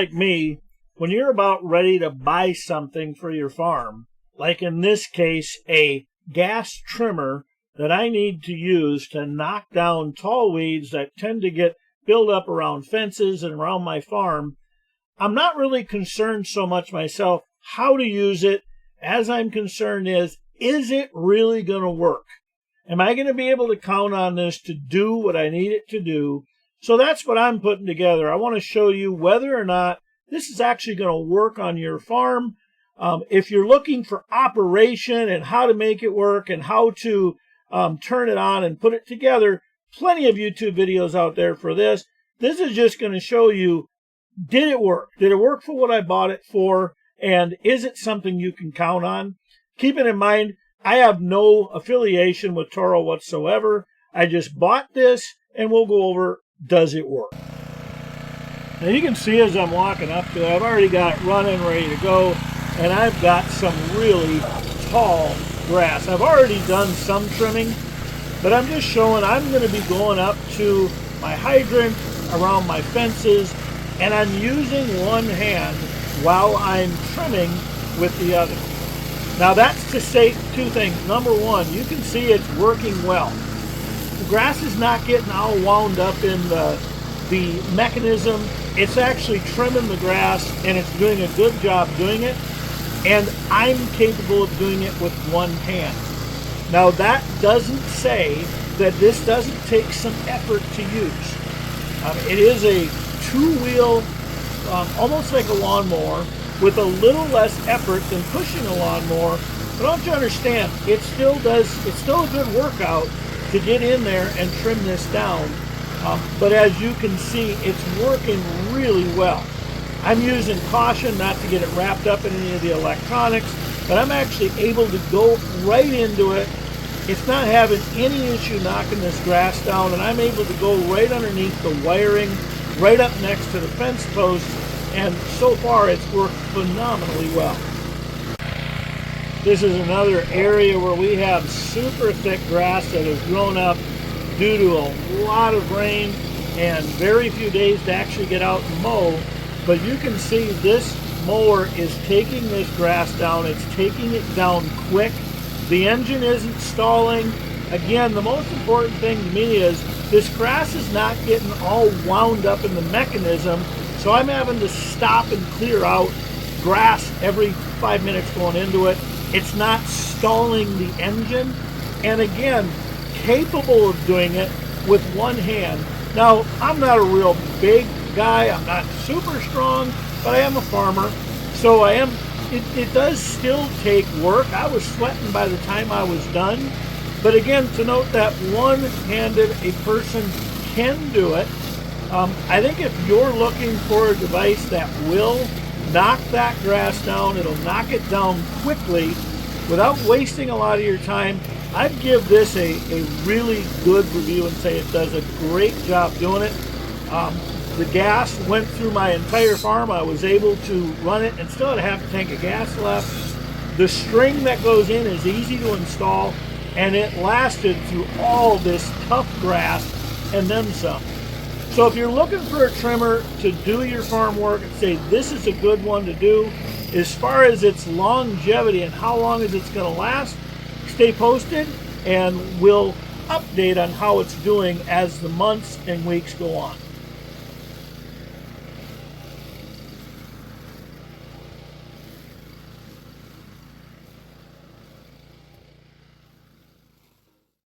like me, when you're about ready to buy something for your farm, like in this case, a gas trimmer that I need to use to knock down tall weeds that tend to get built up around fences and around my farm, I'm not really concerned so much myself how to use it. As I'm concerned is it really going to work? Am I going to be able to count on this to do what I need it to do? So that's what I'm putting together. I want to show you whether or not this is actually going to work on your farm. If you're looking for operation and how to make it work and how to turn it on and put it together, plenty of YouTube videos out there for this. This is just going to show you, did it work? Did it work for what I bought it for? And is it something you can count on? Keeping in mind, I have no affiliation with Toro whatsoever. I just bought this, and we'll go over, does it work? Now you can see as I'm walking up to it, I've already got it running, ready to go, and I've got some really tall grass. I've already done some trimming, but I'm just showing I'm going to be going up to my hydrant, around my fences, and I'm using one hand while I'm trimming with the other. Now that's to say two things. Number one, you can see it's working well. The grass is not getting all wound up in the mechanism. It's actually trimming the grass, and it's doing a good job doing it. And I'm capable of doing it with one hand. Now that doesn't say that this doesn't take some effort to use. It is a two-wheel, almost like a lawnmower, with a little less effort than pushing a lawnmower. But don't you understand, it's still a good workout to get in there and trim this down. But as you can see, it's working really well. I'm using caution not to get it wrapped up in any of the electronics, but I'm actually able to go right into it. It's not having any issue knocking this grass down, and I'm able to go right underneath the wiring, right up next to the fence post, and so far it's worked phenomenally well. This is another area where we have super thick grass that has grown up due to a lot of rain and very few days to actually get out and mow. But you can see this mower is taking this grass down. It's taking it down quick. The engine isn't stalling. Again, the most important thing to me is this grass is not getting all wound up in the mechanism, so I'm having to stop and clear out grass every 5 minutes going into it. It's not stalling the engine, and again, capable of doing it with one hand. Now, I'm not a real big guy, I'm not super strong, but I am a farmer, so it does still take work. I was sweating by the time I was done. But again, to note that one-handed a person can do it. I think if you're looking for a device that will knock that grass down, it'll knock it down quickly without wasting a lot of your time, I'd give this a really good review and say it does a great job doing it. The gas went through my entire farm. I was able to run it and still had a half tank of gas left. The string that goes in is easy to install, and it lasted through all this tough grass and then some. So if you're looking for a trimmer to do your farm work and say this is a good one to do, as far as its longevity and how long is it's going to last, stay posted and we'll update on how it's doing as the months and weeks go on.